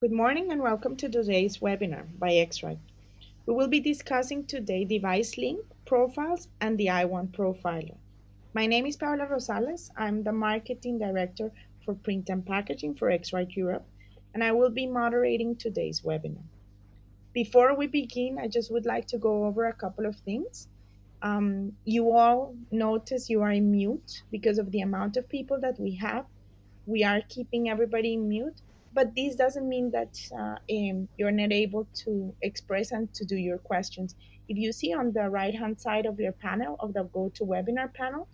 Good morning and welcome to today's webinar by X-Rite. We will be discussing today device link, profiles, and the i1Profiler. My name is Paula Rosales. I'm the Marketing Director for Print and Packaging for X-Rite Europe, and I will be moderating today's webinar. Before we begin, I just would like to go over a couple of things. You all notice you are in mute because of the amount of people that we have. We are keeping everybody in mute, but this doesn't mean that you're not able to express and to do your questions. If you see on the right hand side of your panel, of the GoToWebinar panel,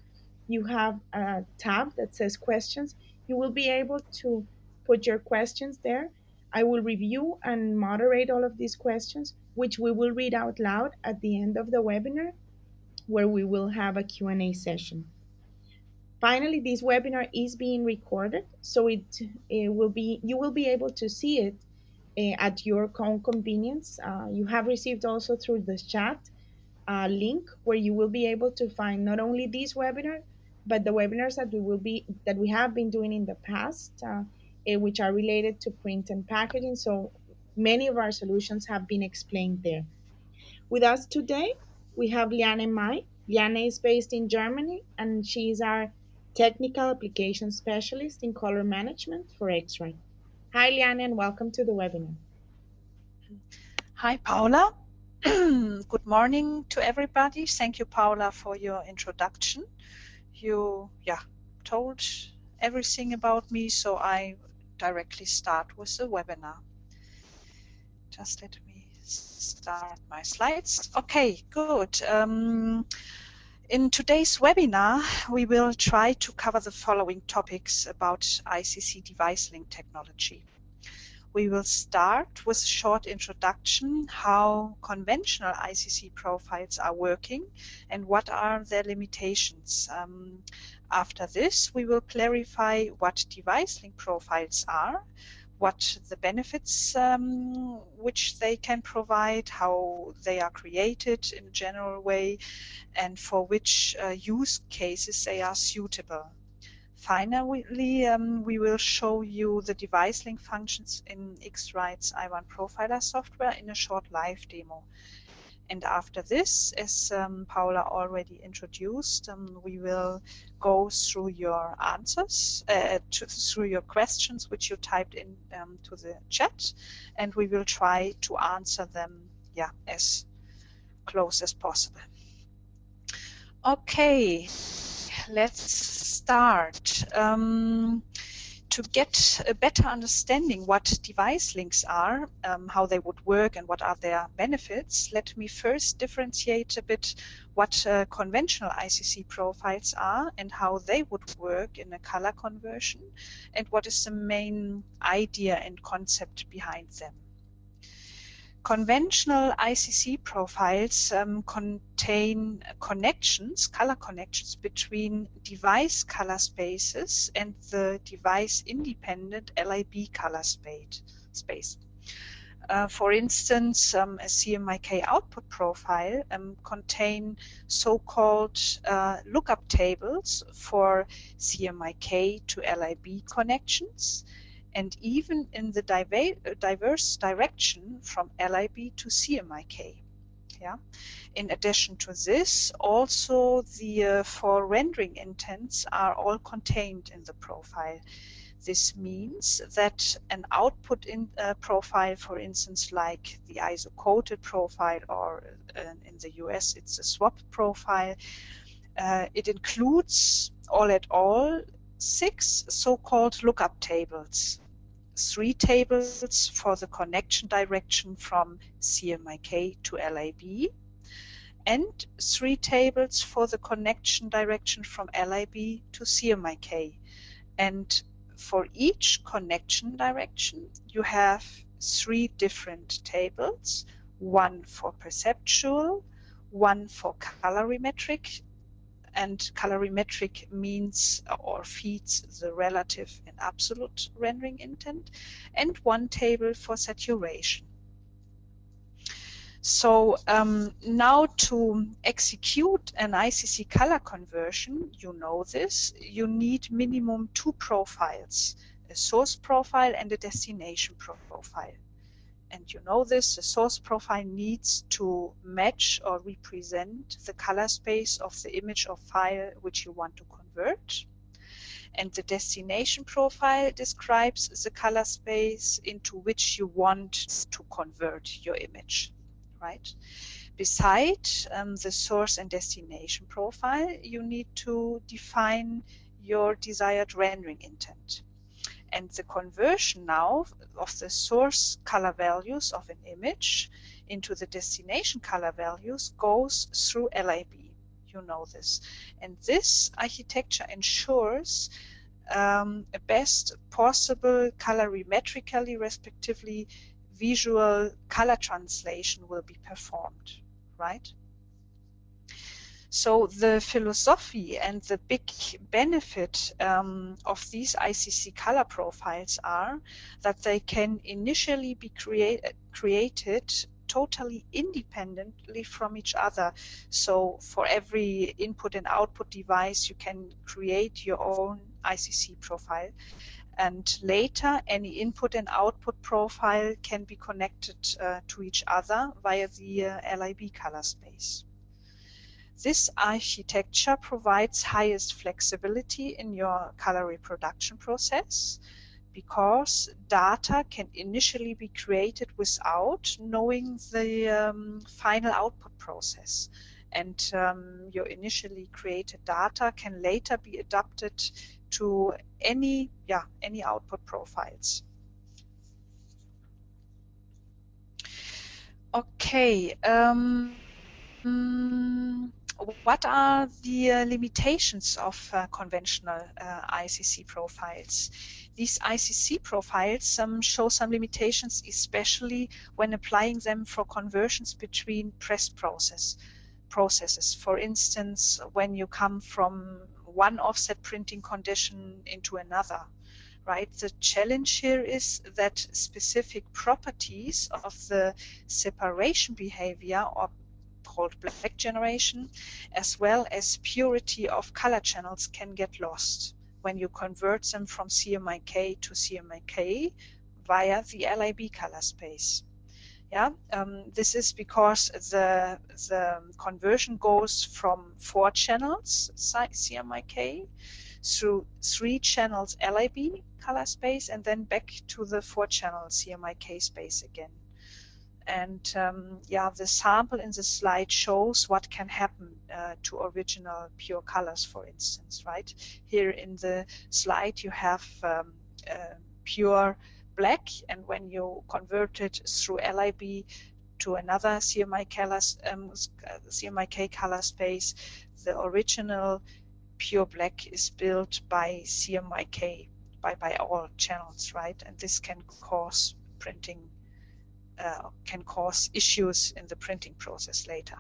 you have a tab that says questions. You will be able to put your questions there. I will review and moderate all of these questions, which we will read out loud at the end of the webinar, where we will have a Q&A session. Finally, this webinar is being recorded, so it will be you will be able to see it at your own convenience. You have received also through the chat link where you will be able to find not only this webinar, but the webinars that we have been doing in the past, which are related to print and packaging. So many of our solutions have been explained there. With us today, we have Liane May. Liane is based in Germany, and she is our Technical Applications Specialist in Color Management for X-Rite. Hi, Liane, and welcome to the webinar. Hi, Paula. Good morning to everybody. Thank you, Paula, for your introduction. You told everything about me, so I directly start with the webinar. Just let me start my slides. Okay, good. In today's webinar, we will try to cover the following topics about ICC device link technology. We will start with a short introduction how conventional ICC profiles are working and what are their limitations. After this, we will clarify what device link profiles are, what the benefits which they can provide, how they are created in a general way, and for which use cases they are suitable. Finally, we will show you the device link functions in X-Rite's i1Profiler software in a short live demo. And after this, as Paula already introduced, we will go through your answers, through your questions which you typed in to the chat, and we will try to answer them as close as possible. Okay, let's start. To get a better understanding what device links are, how they would work and what are their benefits, let me first differentiate a bit what conventional ICC profiles are and how they would work in a color conversion, and what is the main idea and concept behind them. Conventional ICC profiles contain connections, color connections between device color spaces and the device-independent LIB color space. For instance, a CMYK output profile contain so-called lookup tables for CMYK to LIB connections, and even in the diverse direction from LIB to CMYK. In addition to this, also the four rendering intents are all contained in the profile. This means that an output profile, for instance, like the ISO-coated profile, or in the US it's a swap profile, it includes all 6 so-called lookup tables. 3 tables for the connection direction from CMYK to LIB, and 3 tables for the connection direction from LIB to CMYK. And for each connection direction, you have 3 different tables, 1 for perceptual, 1 for colorimetric, and colorimetric means or feeds the relative and absolute rendering intent, and 1 table for saturation. So now to execute an ICC color conversion, you know this, you need minimum 2 profiles a source profile and a destination profile. And you know this, the source profile needs to match or represent the color space of the image or file which you want to convert. And the destination profile describes the color space into which you want to convert your image, right? Beside the source and destination profile, you need to define your desired rendering intent. And the conversion now of the source color values of an image into the destination color values goes through LIB. You know this. And this architecture ensures a best possible colorimetrically, respectively, visual color translation will be performed, right? So the philosophy and the big benefit of these ICC color profiles are that they can initially be created totally independently from each other. So for every input and output device, you can create your own ICC profile. And later, any input and output profile can be connected to each other via the LIB color space. This architecture provides highest flexibility in your color reproduction process because data can initially be created without knowing the final output process. And your initially created data can later be adapted to any output profiles. Okay. What are the limitations of conventional ICC profiles? These ICC profiles show some limitations, especially when applying them for conversions between pressed processes. For instance, when you come from one offset printing condition into another, right? The challenge here is that specific properties of the separation behavior, or called black generation, as well as purity of color channels, can get lost when you convert them from CMYK to CMYK via the LIB color space. Yeah, this is because the conversion goes from 4 channels CMYK through 3 channels LIB color space and then back to the 4 channel CMYK space again. And the sample in the slide shows what can happen to original pure colors, for instance, right? Here in the slide you have pure black, and when you convert it through LIB to another CMYK color space, the original pure black is built by CMYK, by all channels, right? And this can cause issues in the printing process later.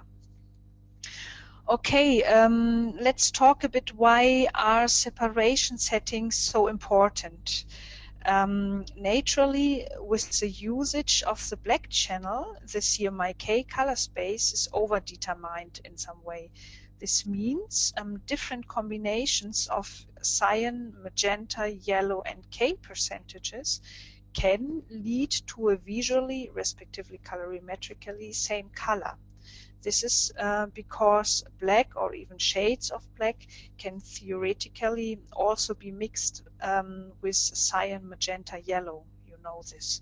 Okay, let's talk a bit why are separation settings so important. Naturally, with the usage of the black channel, the CMYK color space is overdetermined in some way. This means different combinations of cyan, magenta, yellow, and K percentages can lead to a visually, respectively colorimetrically, same color. This is because black or even shades of black can theoretically also be mixed with cyan, magenta, yellow. You know this.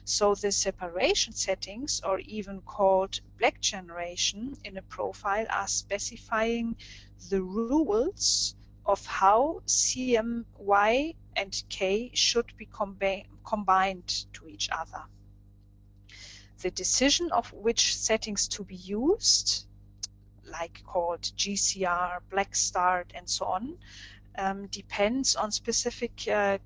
So the separation settings, or even called black generation in a profile, are specifying the rules of how CMY and K should be combined to each other. The decision of which settings to be used, like called GCR, black start, and so on, depends on specific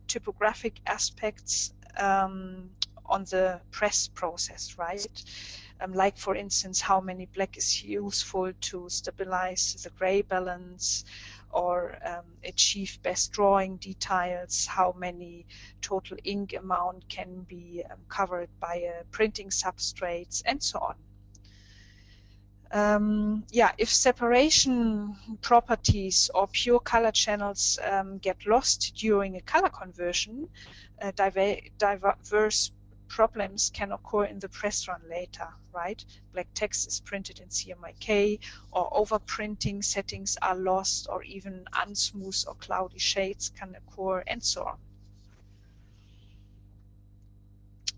typographic aspects on the press process, right? Like, for instance, how many black is useful to stabilize the gray balance, or achieve best drawing details, how many total ink amount can be covered by printing substrates, and so on. Yeah, if separation properties or pure color channels get lost during a color conversion, diverse problems can occur in the press run later, right? Black text is printed in CMYK, or overprinting settings are lost, or even unsmooth or cloudy shades can occur, and so on.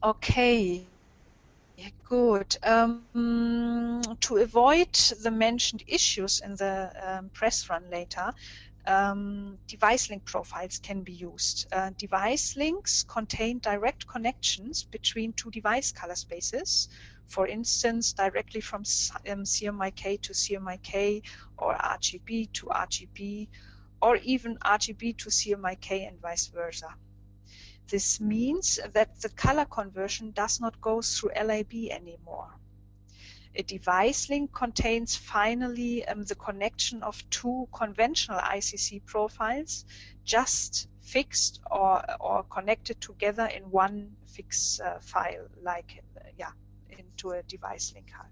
Okay. Good. To avoid the mentioned issues in the press run later, device link profiles can be used. Device links contain direct connections between two device color spaces, for instance, directly from CMYK to CMYK, or RGB to RGB, or even RGB to CMYK and vice versa. This means that the color conversion does not go through LAB anymore. A device link contains finally the connection of two conventional ICC profiles, just fixed or connected together in one fixed file, like into a device link file.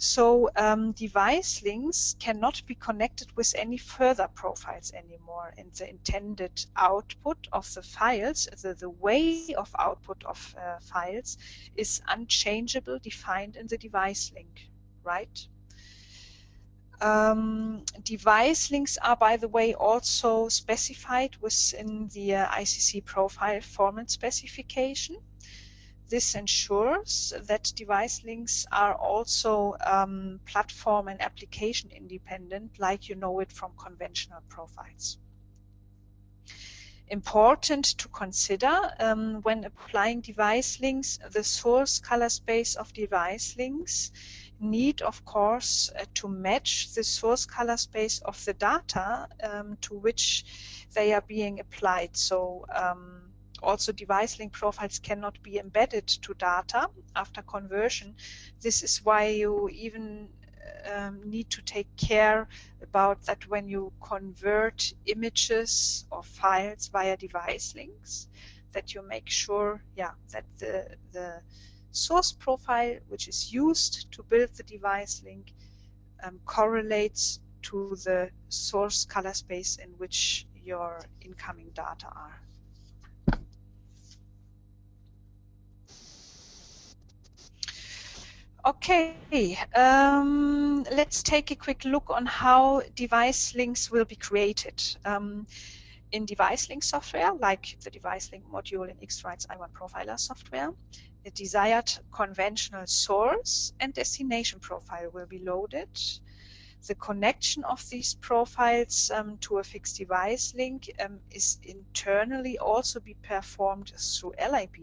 So device links cannot be connected with any further profiles anymore, and the intended output of the files, the way of output of files, is unchangeable, defined in the device link, right? Device links are, by the way, also specified within the ICC profile format specification. This ensures that device links are also platform and application independent, like you know it from conventional profiles. Important to consider when applying device links, the source color space of device links need, of course, to match the source color space of the data to which they are being applied. So also device link profiles cannot be embedded to data after conversion. This is why you even need to take care about that when you convert images or files via device links, that you make sure, that the source profile which is used to build the device link correlates to the source color space in which your incoming data are. Okay, let's take a quick look on how device links will be created. In device link software, like the device link module in X-Rite's i1Profiler software, a desired conventional source and destination profile will be loaded. The connection of these profiles to a fixed device link is internally also be performed through LIB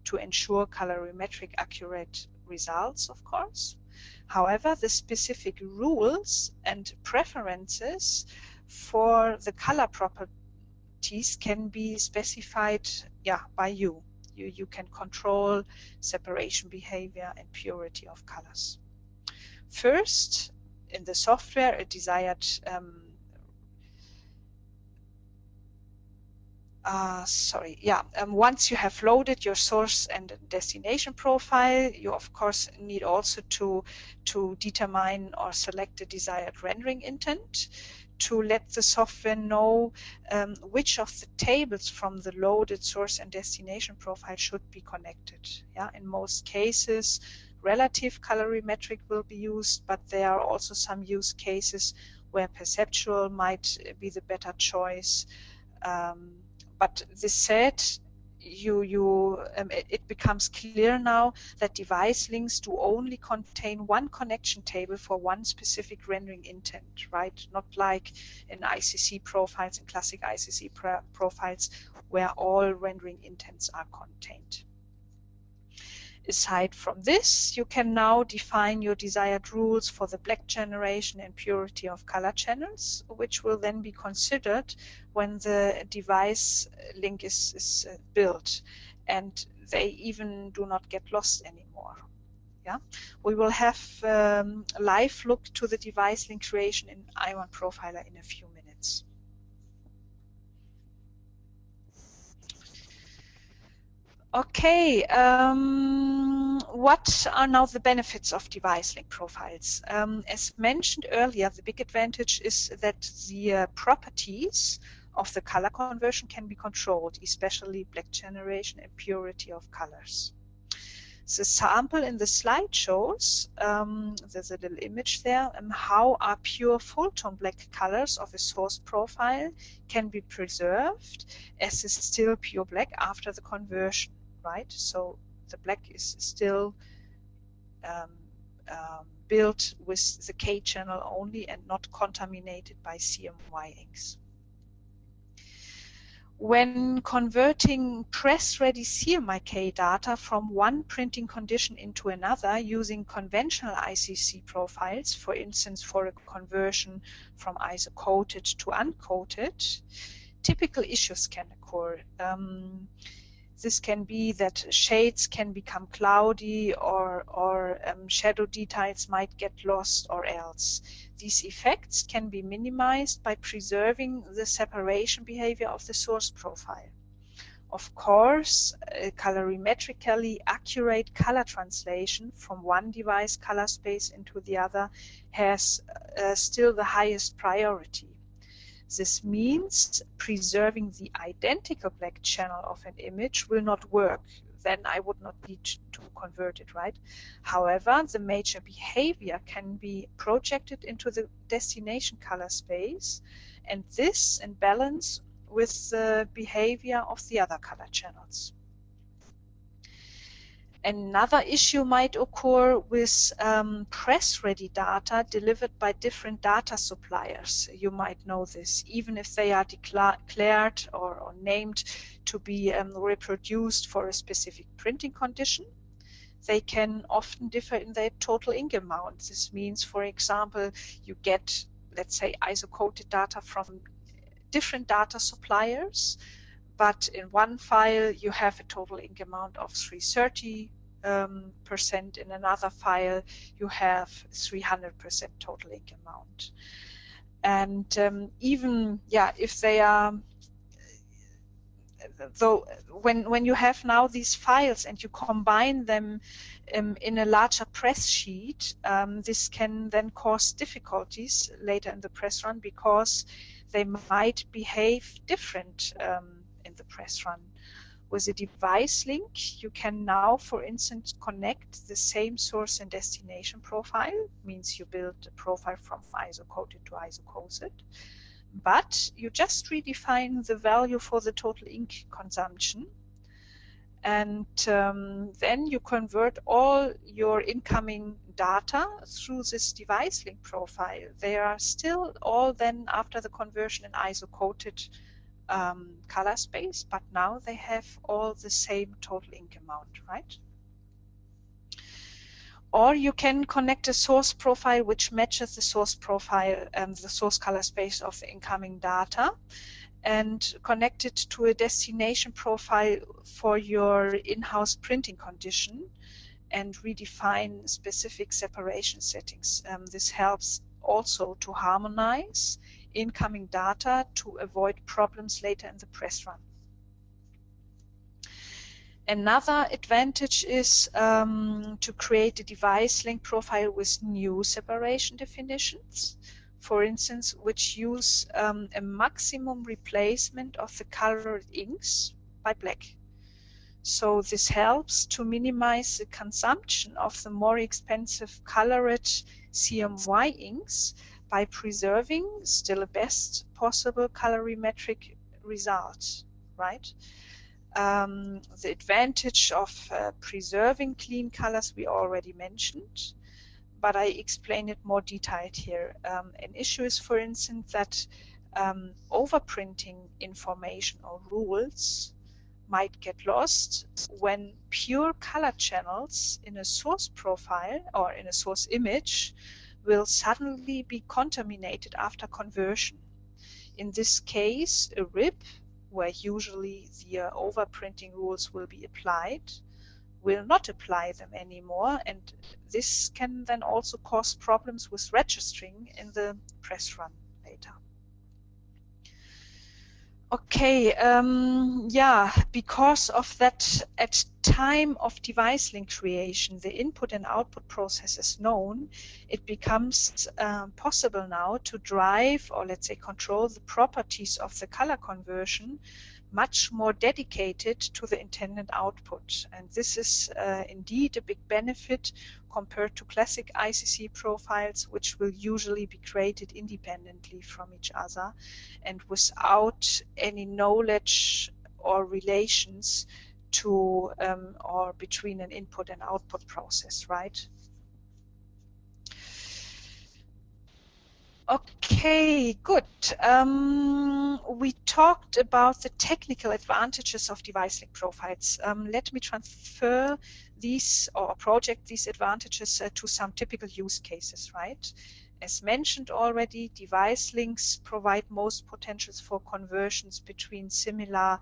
to ensure colorimetric accurate results, of course. However, the specific rules and preferences for the color properties can be specified by you. You can control separation behavior and purity of colors. First, in the software, a desired once you have loaded your source and destination profile, you of course need also to determine or select the desired rendering intent to let the software know which of the tables from the loaded source and destination profile should be connected. In most cases, relative colorimetric will be used, but there are also some use cases where perceptual might be the better choice. But this said, it becomes clear now that device links do only contain one connection table for one specific rendering intent, right? Not like in ICC profiles, in classic ICC profiles, where all rendering intents are contained. Aside from this, you can now define your desired rules for the black generation and purity of color channels, which will then be considered when the device link is built, and they even do not get lost anymore. We will have a live look to the device link creation in i1Profiler in a few minutes. Okay, What are now the benefits of device link profiles? As mentioned earlier, the big advantage is that the properties of the color conversion can be controlled, especially black generation and purity of colors. The sample in the slide shows, there's a little image there, how our pure full-tone black colors of a source profile can be preserved as is still pure black after the conversion, right? So the black is still built with the K channel only and not contaminated by CMY inks. When converting press-ready CMYK data from one printing condition into another using conventional ICC profiles, for instance for a conversion from iso-coated to uncoated, typical issues can occur. This can be that shades can become cloudy or shadow details might get lost or else. These effects can be minimized by preserving the separation behavior of the source profile. Of course, colorimetrically accurate color translation from one device color space into the other has still the highest priority. This means preserving the identical black channel of an image will not work. Then I would not need to convert it, right? However, the major behavior can be projected into the destination color space, and this in balance with the behavior of the other color channels. Another issue might occur with press-ready data delivered by different data suppliers. You might know this, even if they are declared or named to be reproduced for a specific printing condition. They can often differ in their total ink amount. This means, for example, you get, let's say, iso-coated data from different data suppliers, but in one file you have a total ink amount of 330%, in another file you have 300% total ink amount. And even, yeah, if they are, though, when you have now these files and you combine them in a larger press sheet, this can then cause difficulties later in the press run because they might behave different in the press run. With a device link, you can now, for instance, connect the same source and destination profile, means you build a profile from iso-coated to iso-coated, but you just redefine the value for the total ink consumption, and then you convert all your incoming data through this device link profile. They are still all then after the conversion in iso-coated color space, but now they have all the same total ink amount, right? Or you can connect a source profile which matches the source profile and the source color space of the incoming data, and connect it to a destination profile for your in-house printing condition and redefine specific separation settings. This helps also to harmonize incoming data to avoid problems later in the press run. Another advantage is to create a device link profile with new separation definitions, for instance, which use a maximum replacement of the colored inks by black. So this helps to minimize the consumption of the more expensive colored CMY inks by preserving still a best possible colorimetric result, right? The advantage of preserving clean colors we already mentioned, but I explain it more detailed here. An issue is, for instance, that overprinting information or rules might get lost when pure color channels in a source profile or in a source image will suddenly be contaminated after conversion. In this case, a RIP, where usually the overprinting rules will be applied, will not apply them anymore, and this can then also cause problems with registering in the press run later. Okay, yeah, because of that, at time of device link creation, the input and output process is known, it becomes possible now to drive, or let's say control, the properties of the color conversion much more dedicated to the intended output. And this is indeed a big benefit compared to classic ICC profiles, which will usually be created independently from each other and without any knowledge or relations to or between an input and output process, right? Okay, good. We talked about the technical advantages of device link profiles. Let me transfer these or project these advantages to some typical use cases, right? As mentioned already, device links provide most potentials for conversions between similar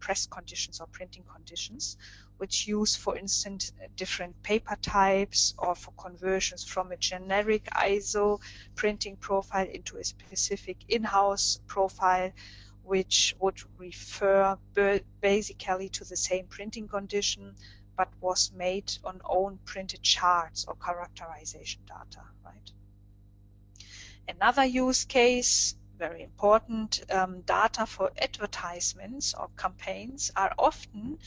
press conditions or printing conditions, which use, for instance, different paper types, or for conversions from a generic ISO printing profile into a specific in-house profile, which would refer basically to the same printing condition, but was made on own printed charts or characterization data, right? Another use case, very important, data for advertisements or campaigns are often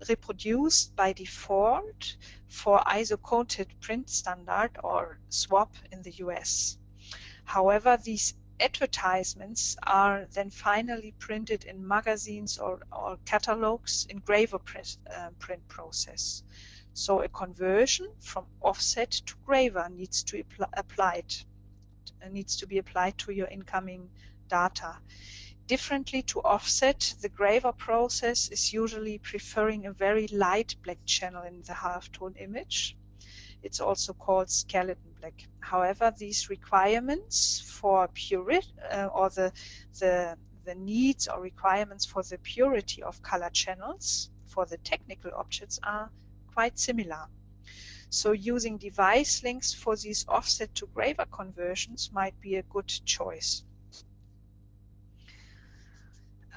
reproduced by default for ISO-coded print standard or SWAP in the US. However, these advertisements are then finally printed in magazines or catalogs in graver print process. So a conversion from offset to graver needs to be applied to your incoming data. Differently to offset, the graver process is usually preferring a very light black channel in the halftone image. It's also called skeleton black. However, these requirements for purity or the needs or requirements for the purity of color channels for the technical objects are quite similar. So using device links for these offset to graver conversions might be a good choice.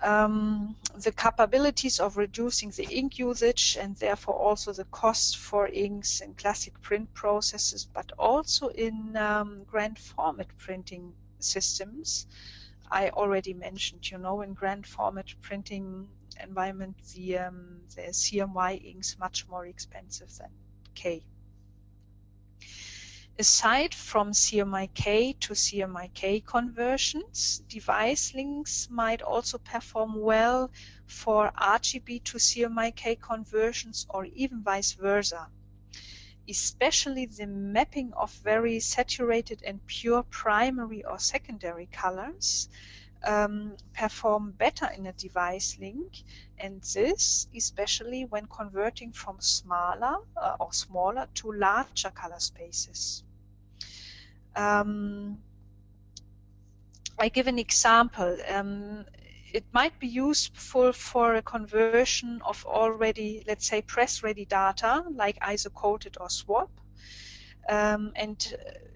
The capabilities of reducing the ink usage and therefore also the cost for inks in classic print processes, but also in grand format printing systems. I already mentioned, in grand format printing environment, the CMY inks much more expensive than K. Aside from CMYK to CMYK conversions, device links might also perform well for RGB to CMYK conversions or even vice versa. Especially the mapping of very saturated and pure primary or secondary colors perform better in a device link, and this especially when converting from smaller to larger color spaces. I give an example. It might be useful for a conversion of already, let's say, press-ready data like ISO-coated or SWAP, and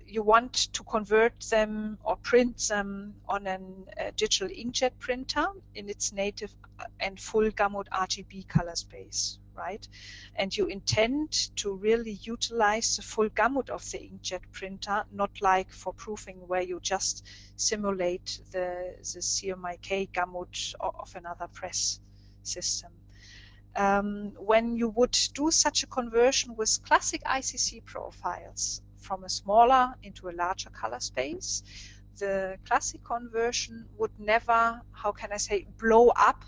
you want to convert them or print them on a digital inkjet printer in its native and full Gamut RGB color space, right? And you intend to really utilize the full Gamut of the inkjet printer, not like for proofing where you just simulate the CMYK Gamut of another press system. When you would do such a conversion with classic ICC profiles from a smaller into a larger color space, the classic conversion would never, how can I say, blow up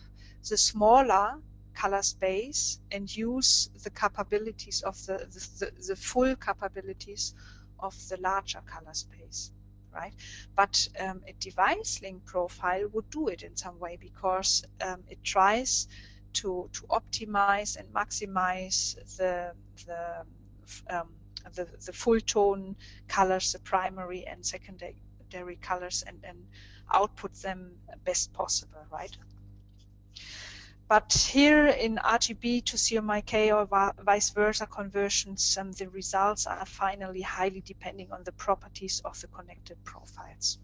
the smaller color space and use the capabilities of the full capabilities of the larger color space, right? But a device link profile would do it in some way because it tries to optimize and maximize the full tone colors, the primary and secondary colors, and output them best possible, right? But here in RGB to CMYK or vice versa conversions, the results are finally highly depending on the properties of the connected profiles.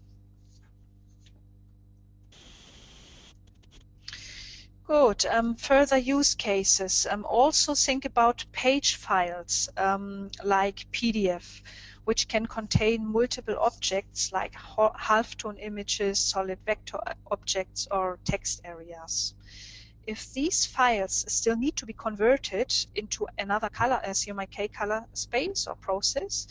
Good. Further use cases. Also think about page files like PDF, which can contain multiple objects like halftone images, solid vector objects, or text areas. If these files still need to be converted into another color, CMYK color space or process,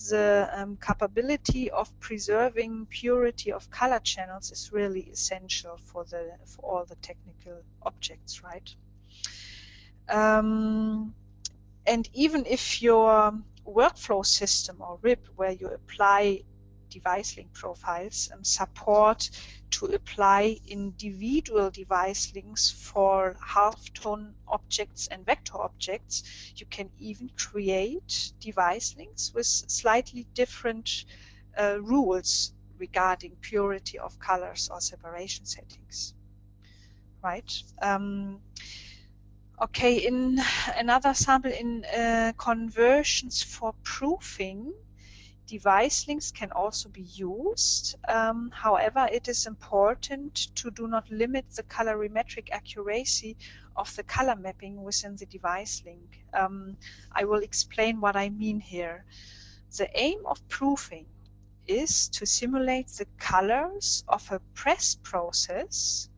the capability of preserving purity of color channels is really essential for all the technical objects, right? And even if your workflow system or RIP, where you apply device link profiles, support to apply individual device links for halftone objects and vector objects, you can even create device links with slightly different rules regarding purity of colors or separation settings, right? Okay, in another sample, in conversions for proofing, device links can also be used. However, it is important to do not limit the colorimetric accuracy of the color mapping within the device link. I will explain what I mean here. The aim of proofing is to simulate the colors of a press process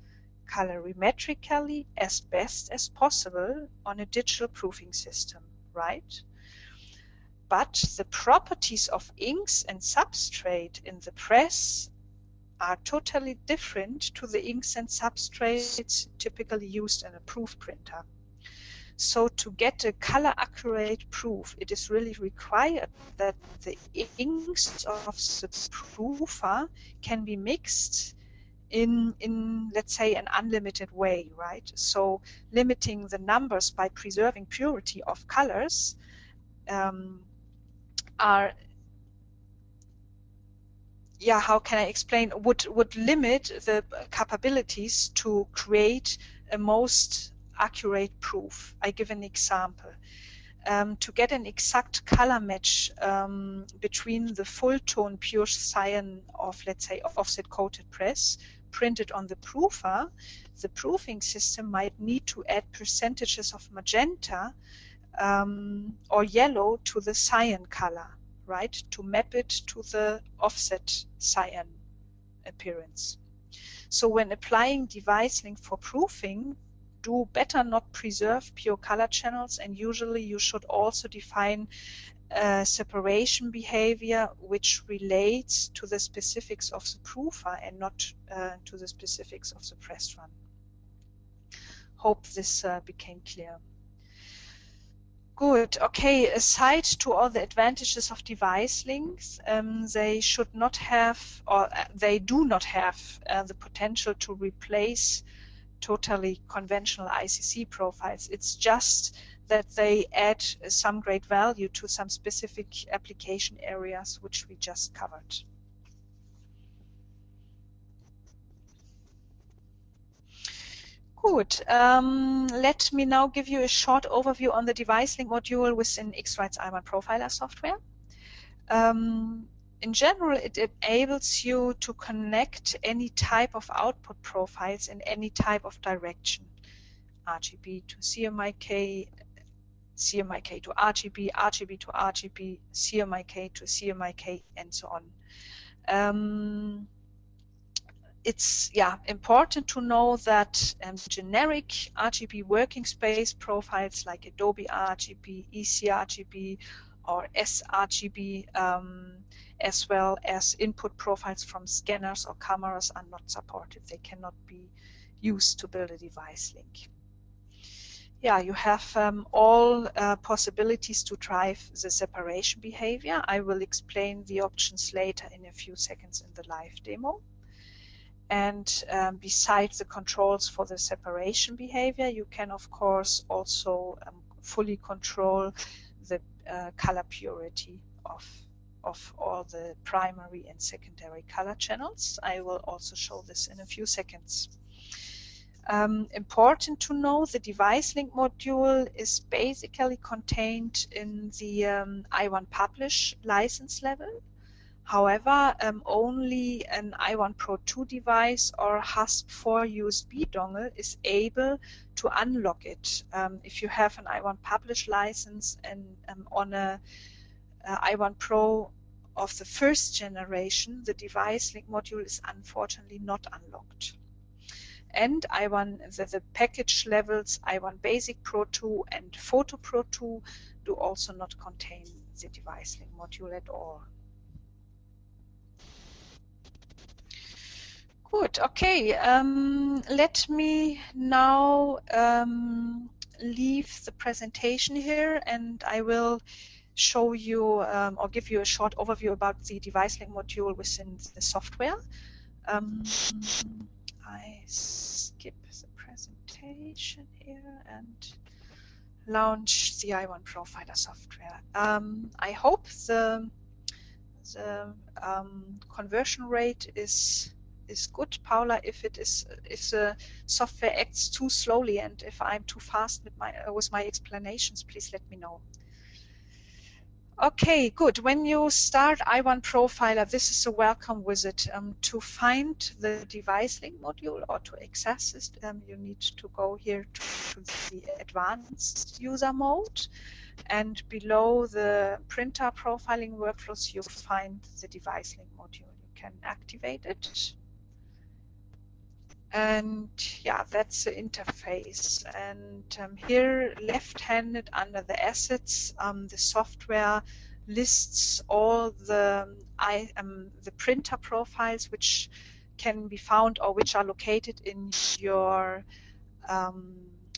colorimetrically as best as possible on a digital proofing system, right? But the properties of inks and substrate in the press are totally different to the inks and substrates typically used in a proof printer. So to get a color accurate proof, it is really required that the inks of the proofer can be mixed in let's say an unlimited way, right? So limiting the numbers by preserving purity of colors are, yeah, how can I explain, would limit the capabilities to create a most accurate proof. I give an example. To get an exact color match between the full tone pure cyan of, let's say, offset coated press printed on the proofer, the proofing system might need to add percentages of magenta or yellow to the cyan color, right, to map it to the offset cyan appearance. So when applying device link for proofing, do better not preserve pure color channels, and usually you should also define separation behavior which relates to the specifics of the proofer and not to the specifics of the press run. Hope this became clear. Good. Okay, aside to all the advantages of device links, they should not have, or they do not have the potential to replace totally conventional ICC profiles. It's just that they add some great value to some specific application areas which we just covered. Good. Let me now give you a short overview on the device link module within X-Rite's i1Profiler software. In general, it enables you to connect any type of output profiles in any type of direction. RGB to CMYK, CMYK to RGB, RGB to RGB, CMYK to CMYK, and so on. It's important to know that generic RGB working space profiles like Adobe RGB, ECRGB, or sRGB, as well as input profiles from scanners or cameras are not supported. They cannot be used to build a device link. Yeah, you have all possibilities to drive the separation behavior. I will explain the options later in a few seconds in the live demo. And besides the controls for the separation behavior, you can of course also fully control the color purity of all the primary and secondary color channels. I will also show this in a few seconds. Important to know, the device link module is basically contained in the i1Publish license level. However, only an i1Pro 2 device or HASP4 USB dongle is able to unlock it. If you have an i1 Publish license and on a i1Pro of the first generation, the device link module is unfortunately not unlocked. And the package levels i1 Basic Pro 2 and Photo Pro 2 do also not contain the device link module at all. Good, okay. Let me now leave the presentation here, and I will show you or give you a short overview about the device link module within the software. I skip the presentation here and launch the i1Profiler software. I hope the conversion rate is good, Paula. If the software acts too slowly and if I'm too fast with my explanations, please let me know. Okay, good. When you start i1Profiler, this is a welcome visit. To find the device link module or to access it, you need to go here to the advanced user mode, and below the printer profiling workflows, you find the device link module. You can activate it. And yeah, that's the interface. And here, left-handed under the assets, the software lists all the printer profiles which can be found or which are located in your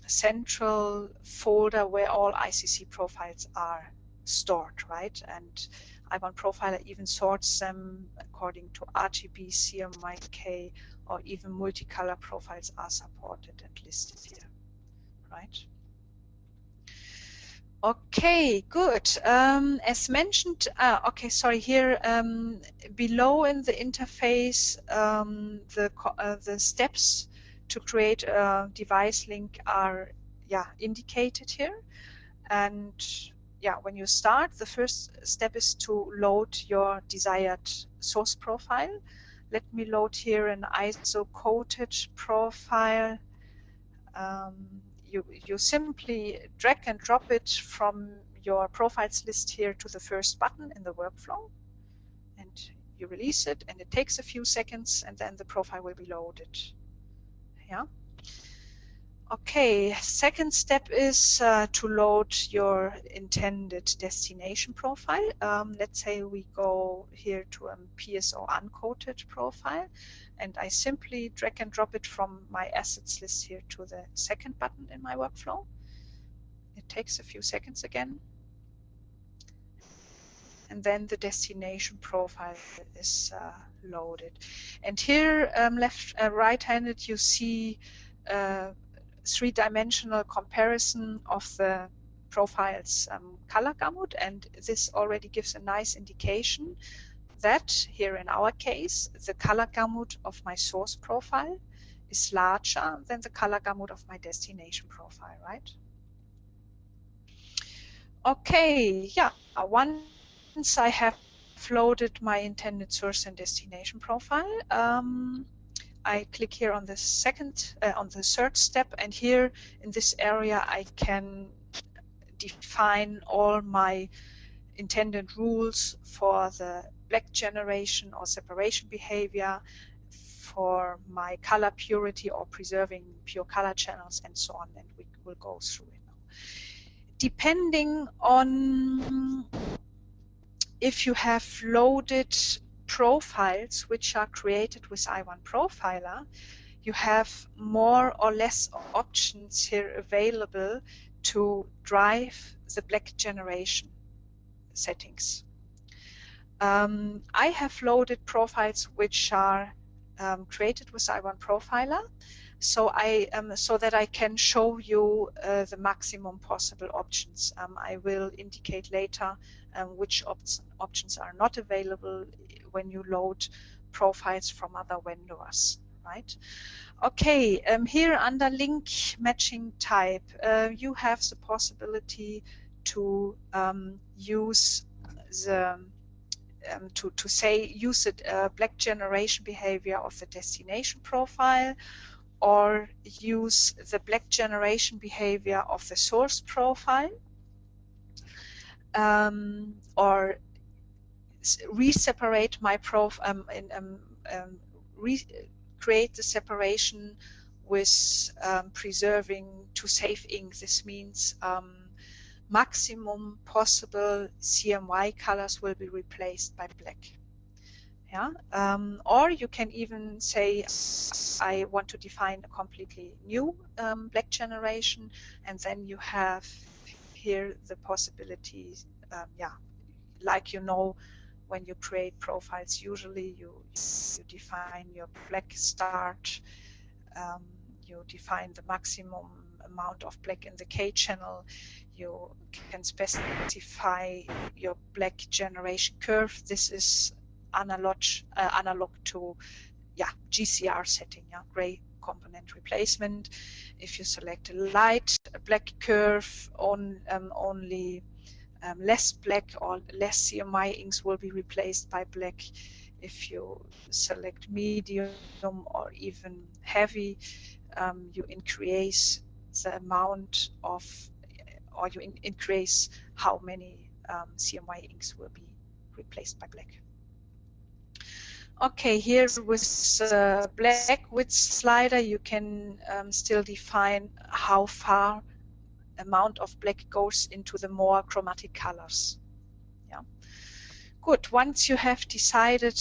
central folder where all ICC profiles are stored, right? And i1Profiler even sorts them according to RGB, CMYK, or even multicolor profiles are supported and listed here, right? Okay, good. As mentioned, okay, sorry, here below in the interface, the steps to create a device link are indicated here. And yeah, when you start, the first step is to load your desired source profile. Let me load here an ISO-coded profile. You simply drag and drop it from your profiles list here to the first button in the workflow, and you release it, and it takes a few seconds, and then the profile will be loaded. Yeah. Okay, second step is to load your intended destination profile. Let's say we go here to a PSO uncoated profile, and I simply drag and drop it from my assets list here to the second button in my workflow. It takes a few seconds again. And then the destination profile is loaded. And here, right-handed, you see three-dimensional comparison of the profile's color gamut, and this already gives a nice indication that here in our case the color gamut of my source profile is larger than the color gamut of my destination profile, right? Okay, yeah, once I have loaded my intended source and destination profile, I click here on the third step, and here in this area I can define all my intended rules for the black generation or separation behavior, for my color purity or preserving pure color channels, and so on, and we will go through it now. Depending on if you have loaded profiles which are created with i1Profiler, you have more or less options here available to drive the black generation settings. I have loaded profiles which are created with i1Profiler, so that I can show you the maximum possible options. I will indicate later which options are not available when you load profiles from other vendors, right? Okay, here under link matching type, you have the possibility to use the to say use a black generation behavior of the destination profile, or use the black generation behavior of the source profile, or re-separate my create the separation with preserving to save ink. This means maximum possible CMY colors will be replaced by black. Yeah, or you can even say I want to define a completely new black generation, and then you have here the possibilities. Yeah, like when you create profiles, usually you define your black start, you define the maximum amount of black in the K channel, you can specify your black generation curve. This is analog to GCR setting, gray component replacement. If you select a light black curve, only less black or less CMY inks will be replaced by black. If you select medium or even heavy, you increase the amount of, or you increase how many CMY inks will be replaced by black. Okay, here with the black width slider, you can still define how far amount of black goes into the more chromatic colors. Yeah, good. Once you have decided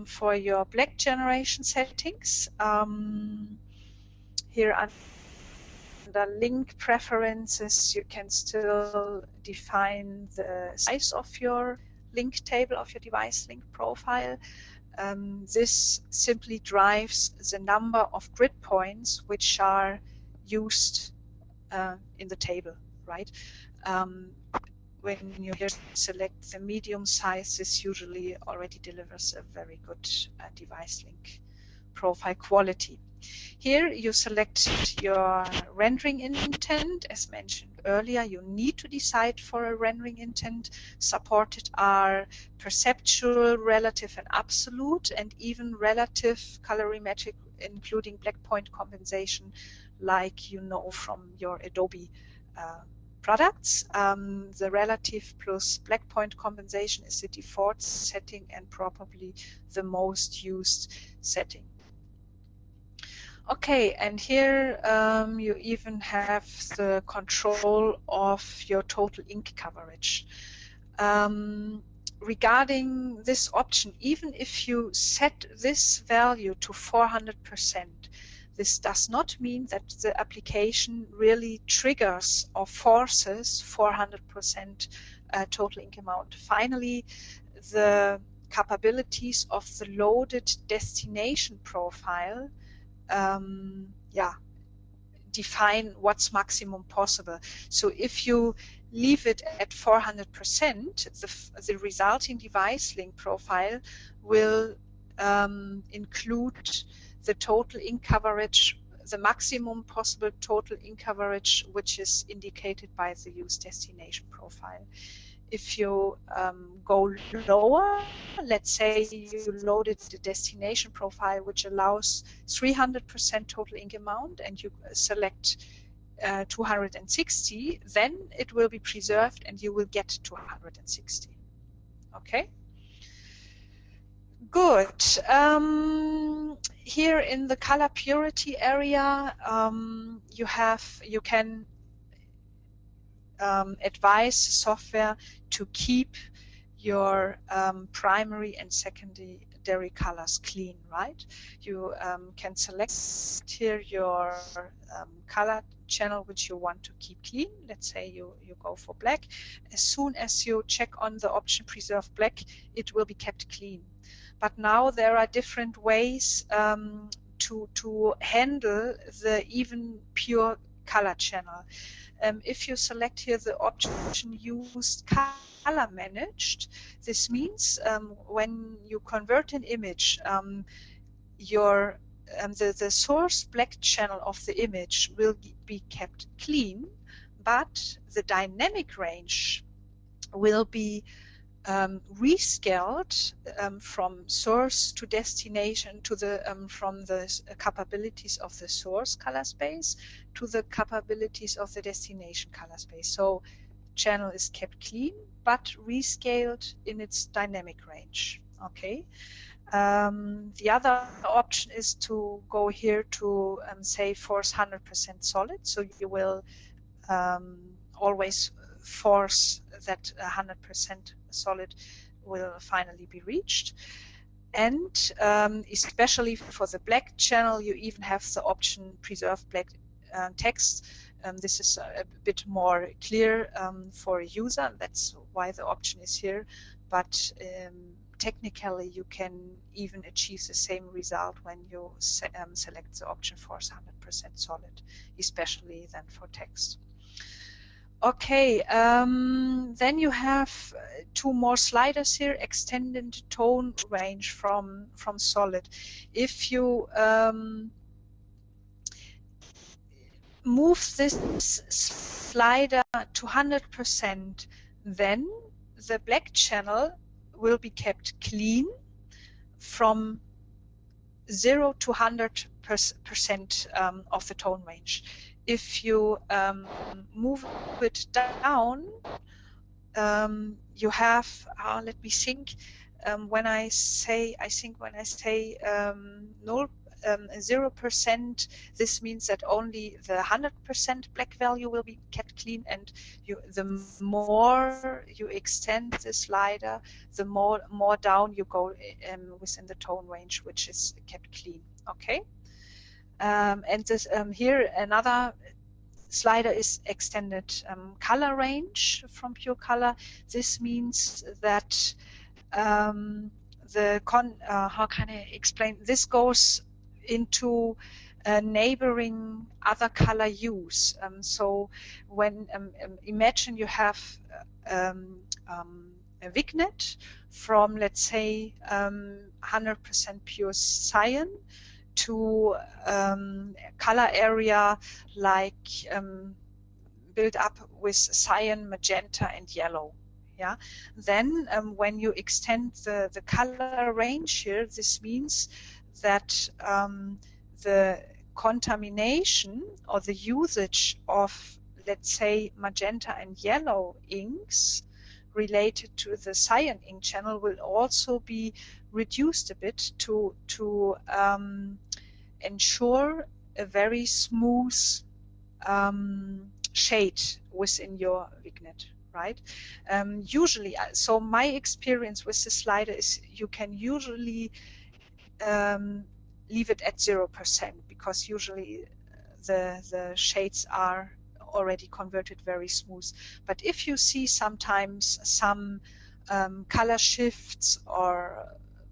for your black generation settings, here under link preferences, you can still define the size of your link table, of your device link profile. This simply drives the number of grid points which are used in the table, right? When you here select the medium size, this usually already delivers a very good device link profile quality. Here you select your rendering intent. As mentioned earlier, you need to decide for a rendering intent. Supported are perceptual, relative, and absolute, and even relative colorimetric, including black point compensation, like you know from your Adobe products. The relative plus black point compensation is the default setting and probably the most used setting. Okay, and here you even have the control of your total ink coverage. Regarding this option, even if you set this value to 400%, this does not mean that the application really triggers or forces 400% total ink amount. Finally, the capabilities of the loaded destination profile define what's maximum possible. So if you leave it at 400%, the resulting device link profile will include the total ink coverage, the maximum possible total ink coverage, which is indicated by the use destination profile. If you go lower, let's say you loaded the destination profile, which allows 300% total ink amount, and you select 260, then it will be preserved and you will get 260. Okay? Good. Here in the color purity area, you can advise software to keep your primary and secondary colors clean, right? You can select here your color channel which you want to keep clean. Let's say you go for black. As soon as you check on the option preserve black, it will be kept clean. But now there are different ways to handle the even pure color channel. If you select here the option used color managed, this means when you convert an image, the source black channel of the image will be kept clean, but the dynamic range will be rescaled from source to destination to the from the capabilities of the source color space to the capabilities of the destination color space. So channel is kept clean but rescaled in its dynamic range. Okay. The other option is to go here to say force 100% solid. So you will always force that 100% solid will finally be reached. And especially for the black channel, you even have the option preserve black text. This is a bit more clear for a user. That's why the option is here. But technically, you can even achieve the same result when you select the option force 100% solid, especially then for text. Okay, then you have two more sliders here, extended tone range from solid. If you move this slider to 100%, then the black channel will be kept clean from 0 to 100% of the tone range. If you move it down, you have, let me think, when I say 0%, this means that only the 100% black value will be kept clean, and the more you extend the slider, the more down you go within the tone range, which is kept clean. Okay. And this here another slider is extended color range from pure color. This means that how can I explain? This goes into neighboring other color hues. So when imagine you have a vignette from, let's say, 100% pure cyan to color area like built up with cyan, magenta, and yellow. Yeah. Then when you extend the color range here, this means that the contamination or the usage of, let's say, magenta and yellow inks related to the cyan ink channel will also be reduced a bit to ensure a very smooth shade within your vignette, right? Usually, so my experience with the slider is you can usually leave it at 0% because usually the shades are already converted very smooth. But if you see sometimes some color shifts or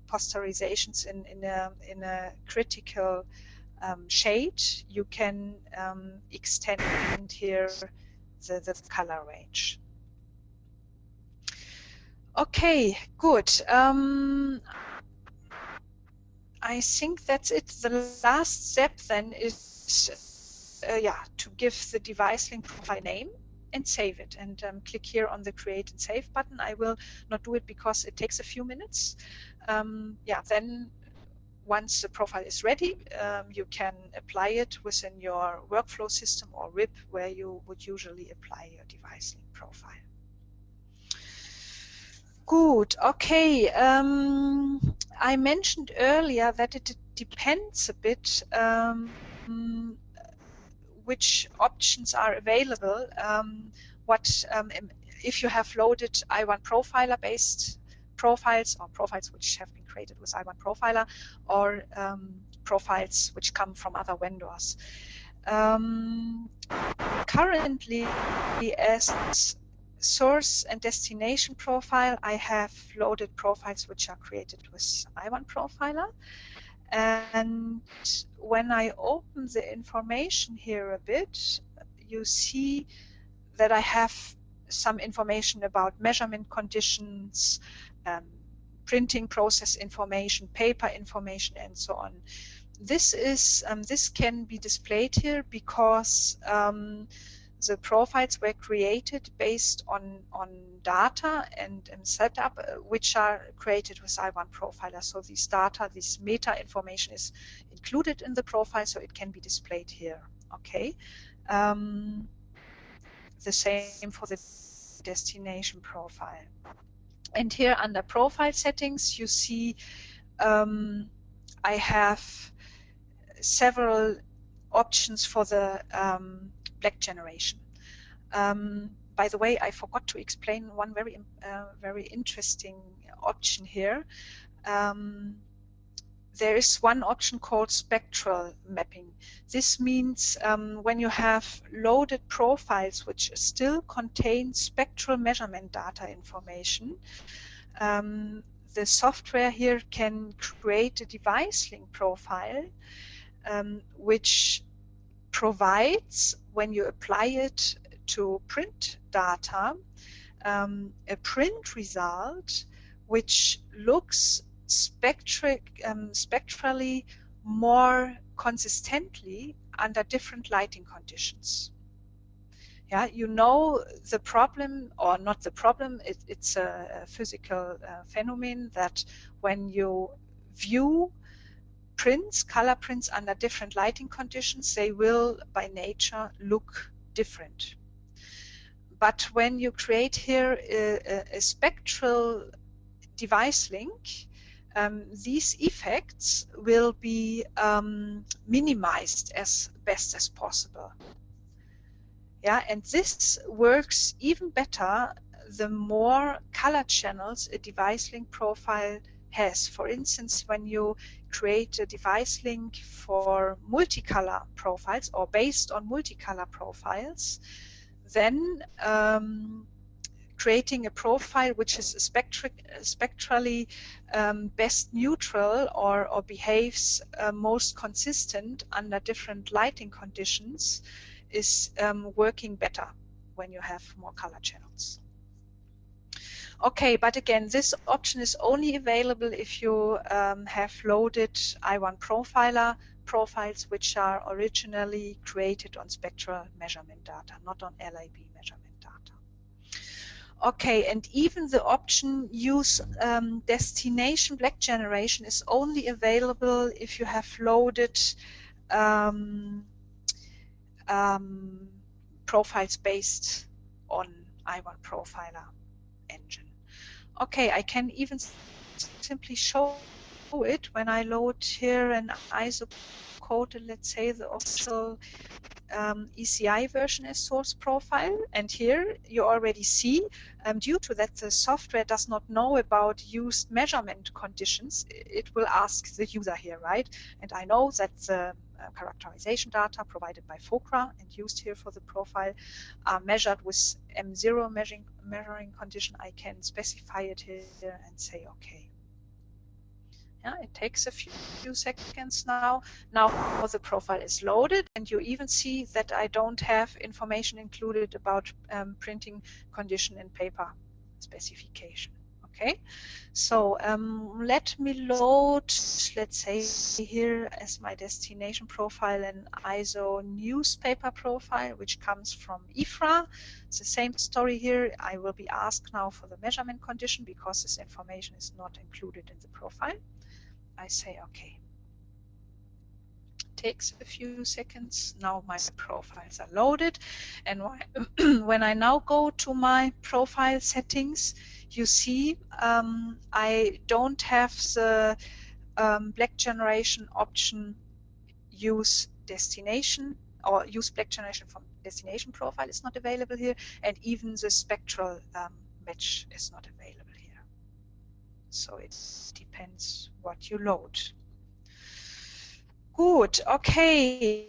posterizations in a critical shade, you can extend here the color range. Okay, good. I think that's it. The last step then is to give the device link profile name and save it, and click here on the create and save button. I will not do it because it takes a few minutes. Then once the profile is ready, you can apply it within your workflow system or RIP where you would usually apply your device link profile. Good. Okay. I mentioned earlier that it depends a bit which options are available. If you have loaded i1Profiler based profiles or profiles which have been created with i1Profiler, or profiles which come from other vendors. Currently, as source and destination profile, I have loaded profiles which are created with i1Profiler. And when I open the information here a bit, you see that I have some information about measurement conditions, printing process information, paper information, and so on. This is this can be displayed here because the profiles were created based on data and setup which are created with i1Profiler. So these data, this meta information is included in the profile, so it can be displayed here. Okay. The same for the destination profile. And here under profile settings, you see I have several options for the black generation. By the way, I forgot to explain one very interesting option here. There is one option called Spectral Mapping. This means when you have loaded profiles which still contain spectral measurement data information, the software here can create a device link profile which provides, when you apply it to print data, a print result which looks spectrally more consistently under different lighting conditions. Yeah, you know the problem, or not the problem, it's a physical phenomenon that when you view prints, color prints under different lighting conditions, they will by nature look different. But when you create here a spectral device link, these effects will be minimized as best as possible. Yeah, and this works even better the more color channels a device link profile has. For instance, when you create a device link for multicolor profiles or based on multicolor profiles, then creating a profile which is spectrally best neutral or behaves most consistent under different lighting conditions is working better when you have more color channels. Okay, but again, this option is only available if you have loaded i1Profiler profiles which are originally created on spectral measurement data, not on LIB measurement data. Okay, and even the option use destination black generation is only available if you have loaded profiles based on i1Profiler engine. Okay, I can even simply show it when I load here an ISO code, let's say the official ECI version as source profile, and here you already see, due to that the software does not know about used measurement conditions, it will ask the user here, right? And I know that the characterization data provided by FOCRA and used here for the profile are measured with M0 measuring condition. I can specify it here and say okay. Yeah, it takes a few seconds now. Now the profile is loaded, and you even see that I don't have information included about printing condition and paper specification. Okay, so let me load, let's say here as my destination profile, an ISO newspaper profile, which comes from IFRA. It's the same story here. I will be asked now for the measurement condition because this information is not included in the profile. I say okay. Takes a few seconds. Now my profiles are loaded, and when I now go to my profile settings, you see I don't have the black generation option use destination, or use black generation from destination profile is not available here, and even the spectral match is not available here. So it depends what you load. Good, okay.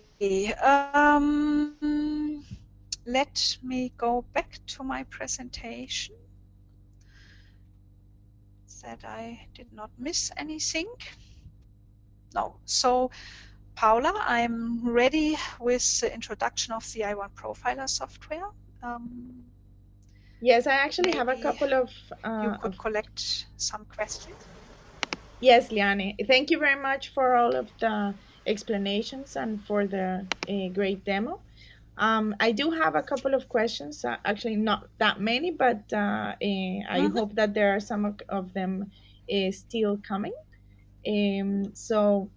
Let me go back to my presentation that I did not miss anything. No, so Paula, I'm ready with the introduction of the i1Profiler software. Yes, I actually have a couple of... you could collect some questions. Yes, Liane, thank you very much for all of the explanations and for the great demo. I do have a couple of questions, actually not that many, but I Mhm. hope that there are some of them still coming. So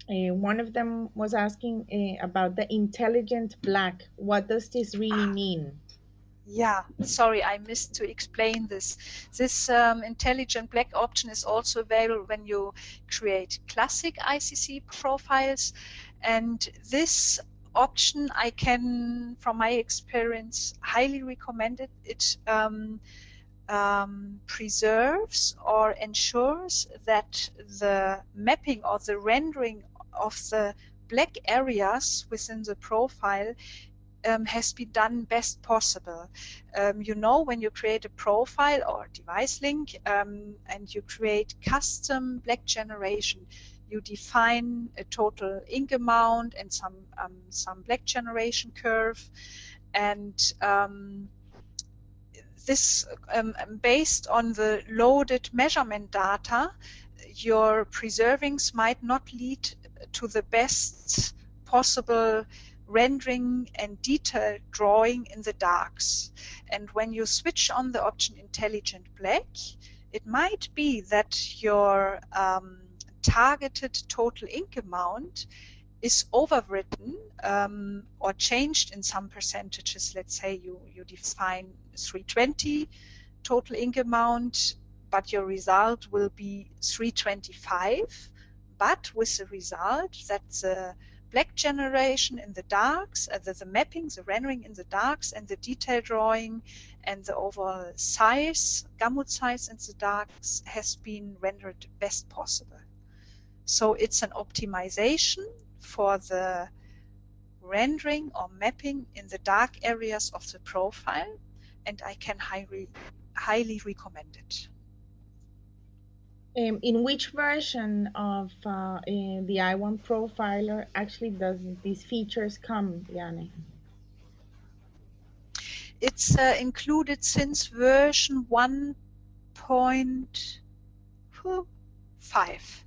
one of them was asking about the intelligent black. What does this really Ah, mean? yeah, sorry, I missed to explain this. This intelligent black option is also available when you create classic ICC profiles. And this option, I can, from my experience, highly recommend it. It preserves or ensures that the mapping or the rendering of the black areas within the profile has been done best possible. You know, when you create a profile or device link and you create custom black generation, you define a total ink amount and some black generation curve, and this based on the loaded measurement data, your preservings might not lead to the best possible rendering and detailed drawing in the darks. And when you switch on the option Intelligent Black, it might be that your targeted total ink amount is overwritten or changed in some percentages. Let's say you define 320 total ink amount, but your result will be 325, but with the result that the black generation in the darks, the mapping, the rendering in the darks, and the detail drawing and the overall size, gamut size in the darks has been rendered best possible. So it's an optimization for the rendering or mapping in the dark areas of the profile, and I can highly recommend it. In which version of the i1Profiler actually does these features come, Liane? It's included since version 1.5.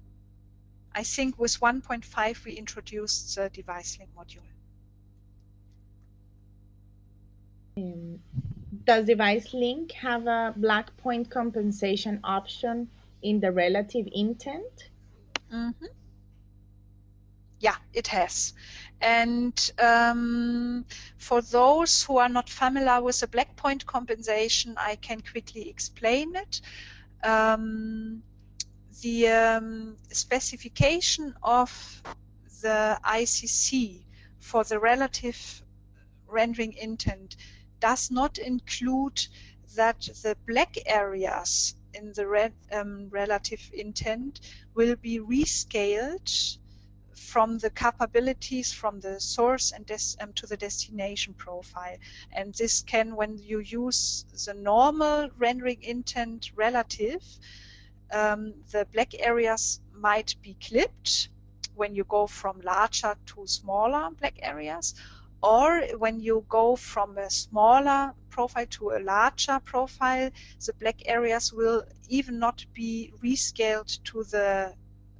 I think with 1.5 we introduced the device link module. Does device link have a black point compensation option in the relative intent? Mm-hmm. Yeah, it has. And for those who are not familiar with the black point compensation, I can quickly explain it. The specification of the ICC for the relative rendering intent does not include that the black areas in the relative intent will be rescaled from the capabilities from the source and to the destination profile. And this can, when you use the normal rendering intent relative, the black areas might be clipped when you go from larger to smaller black areas, or when you go from a smaller profile to a larger profile, the black areas will even not be rescaled to the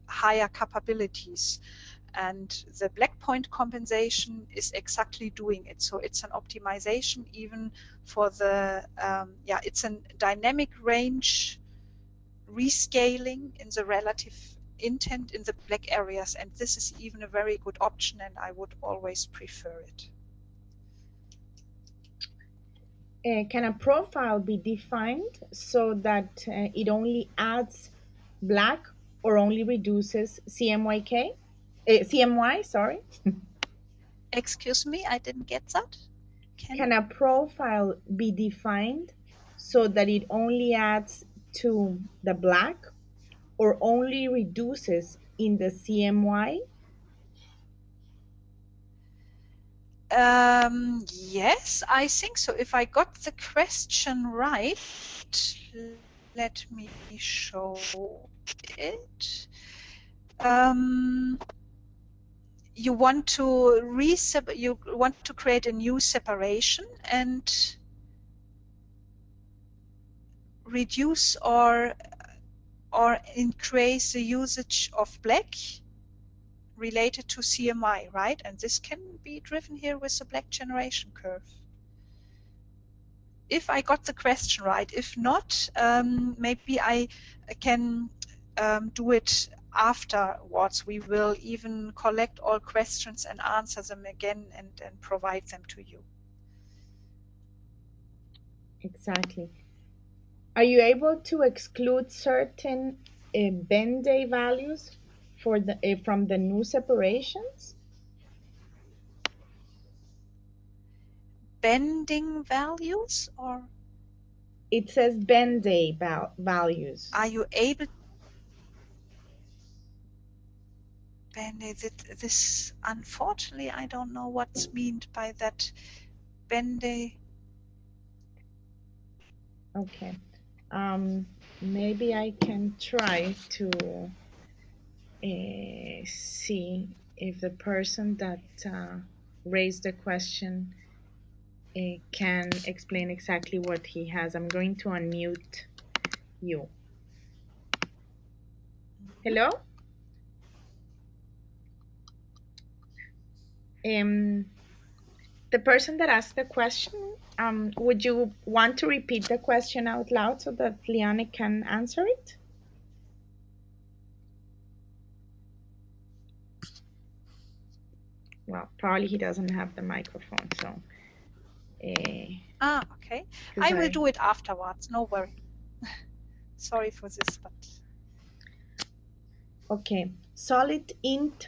higher capabilities. And the black point compensation is exactly doing it. So it's an optimization even for the, it's a dynamic range rescaling in the relative intent in the black areas, and this is even a very good option, and I would always prefer it. Can a profile be defined so that it only adds black or only reduces CMY, sorry? Excuse me, I didn't get that. Can a profile be defined so that it only adds to the black or only reduces in the CMY? Yes, I think so. If I got the question right, let me show it. You want to create a new separation and reduce or increase the usage of black, related to CMY, right? And this can be driven here with the black generation curve. If I got the question right. If not, maybe I can do it afterwards. We will even collect all questions and answer them again and provide them to you. Exactly. Are you able to exclude certain Venn values for the from the new separations? Bending values, or It says Venn values. are you able? This, unfortunately, I don't know what's meant by that. Bende. Okay. Maybe I can try to see if the person that raised the question can explain exactly what he has. I'm going to unmute you. Hello? The person that asked the question, would you want to repeat the question out loud so that Liane can answer it? Well, probably he doesn't have the microphone, so. Okay. I will do it afterwards, no worry. Sorry for this, but. Okay, solid ink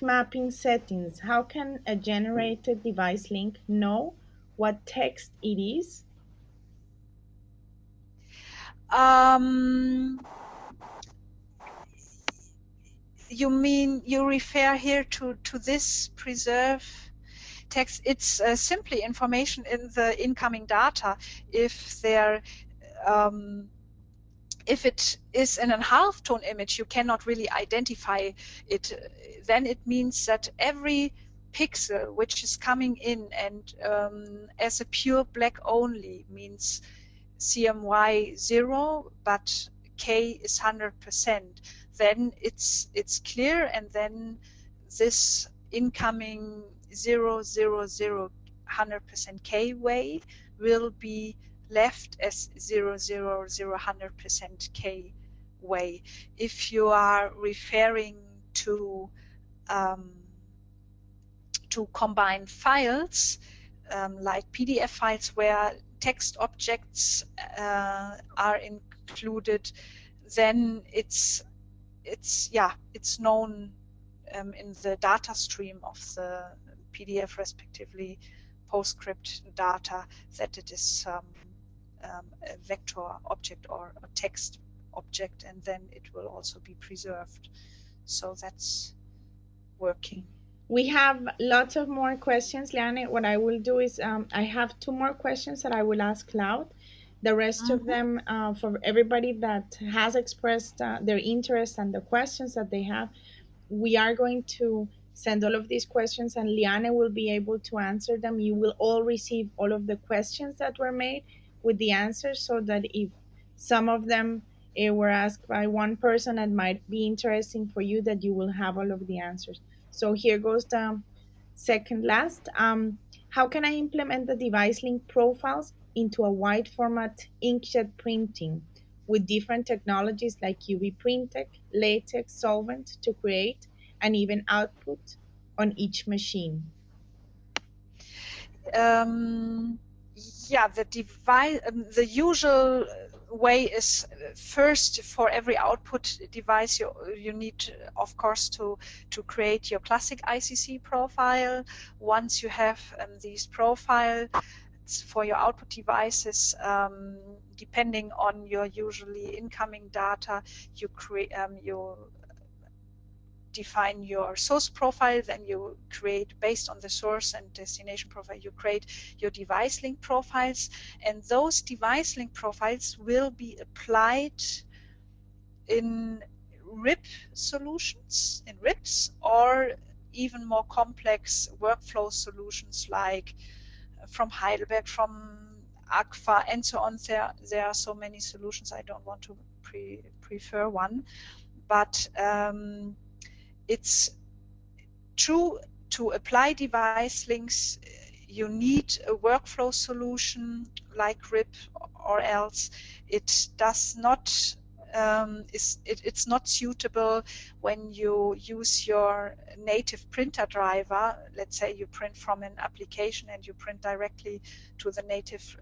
mapping settings. How can a generated device link know what text it is? You mean you refer here to this preserve text? It's simply information in the incoming data. If there if it is in a halftone image, you cannot really identify it. Then it means that every pixel which is coming in and as a pure black only means CMY 0, but K is 100%. Then it's clear, and then this incoming 0, 0, 0, 100% K way will be left as 0, 0, 0, 100% K way. If you are referring to combine files like PDF files where text objects are included, then it's known in the data stream of the PDF, respectively PostScript data, that it is a vector object or a text object, and then it will also be preserved. So that's working. We have lots of more questions, Liane. What I will do is I have 2 more questions that I will ask loud. The rest of them, for everybody that has expressed their interest and the questions that they have, we are going to send all of these questions and Liane will be able to answer them. You will all receive all of the questions that were made with the answers, so that if some of them were asked by one person and might be interesting for you, that you will have all of the answers. So here goes the second last. How can I implement the device link profiles into a wide format inkjet printing with different technologies like UV Printtech, latex, solvent to create an even output on each machine? Yeah, the usual way is first, for every output device you need of course to create your classic ICC profile. Once you have these profiles for your output devices, depending on your usually incoming data, you create you define your source profile, then you create, based on the source and destination profile, you create your device link profiles, and those device link profiles will be applied in RIP solutions, in RIPs, or even more complex workflow solutions like from Heidelberg, from Agfa, and so on. There are so many solutions, I don't want to prefer one, but it's true, to apply device links, you need a workflow solution like RIP, or else it does not it's not suitable when you use your native printer driver. Let's say you print from an application and you print directly to the native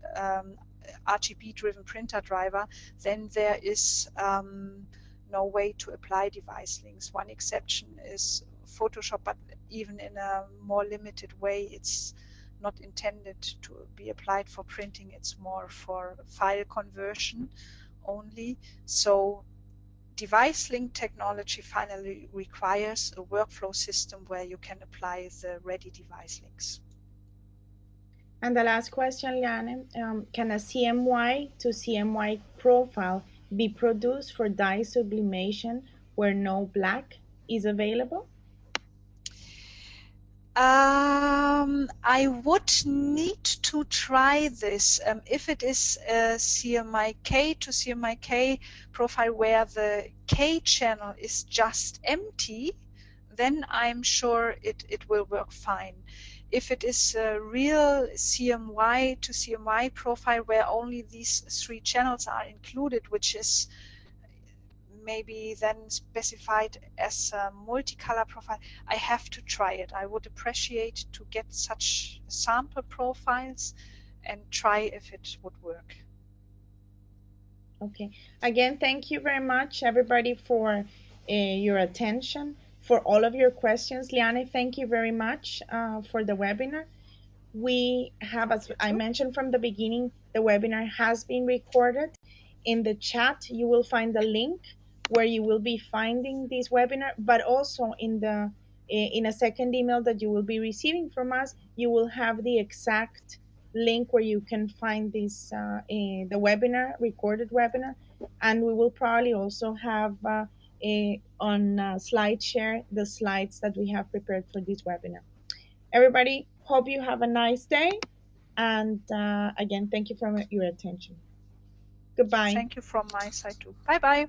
RGB driven printer driver, then there is no way to apply device links. One exception is Photoshop, but even in a more limited way. It's not intended to be applied for printing, it's more for file conversion only. So device link technology finally requires a workflow system where you can apply the ready device links. And the last question, Liane, can a CMY to CMY profile be produced for dye sublimation where no black is available? I would need to try this. If it is a CMYK to CMYK profile where the K channel is just empty, then I'm sure it will work fine. If it is a real CMY to CMY profile where only these 3 channels are included, which is maybe then specified as a multicolor profile, I have to try it. I would appreciate to get such sample profiles and try if it would work. Okay. Again, thank you very much, everybody, for your attention, for all of your questions. Liane, thank you very much for the webinar. We have, as I mentioned from the beginning, the webinar has been recorded. In the chat, you will find the link where you will be finding this webinar, but also in a second email that you will be receiving from us, you will have the exact link where you can find this the webinar, recorded webinar, and we will probably also have on SlideShare the slides that we have prepared for this webinar. Everybody, hope you have a nice day, and again, thank you for your attention. Goodbye. Thank you from my side too. Bye bye.